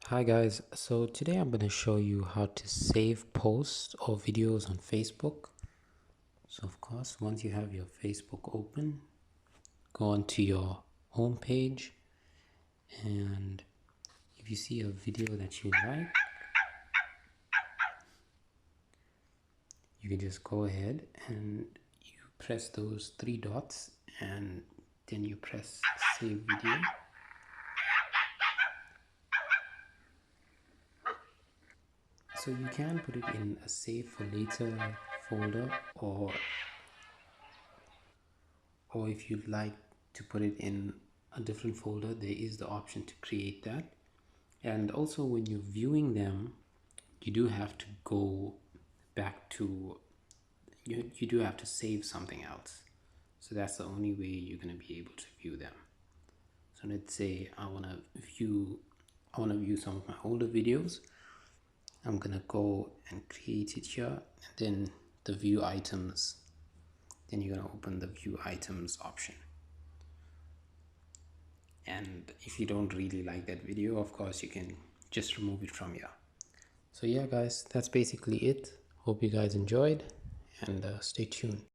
Hi guys, so today I'm going to show you how to save posts or videos on Facebook. So of course, once you have your Facebook open, go onto your home page, and if you see a video that you like, you can just go ahead and you press those three dots and then you press save video. So you can put it in a save for later folder, or if you'd like to put it in a different folder, there is the option to create that. And also when you're viewing them, you do have to go back to you do have to save something else. So that's the only way you're going to be able to view them. So let's say I want to view some of my older videos. I'm going to go and create it here, and then the view items, then you're going to open the view items option. And if you don't really like that video, of course you can just remove it from here. So yeah guys, that's basically it. Hope you guys enjoyed, and stay tuned.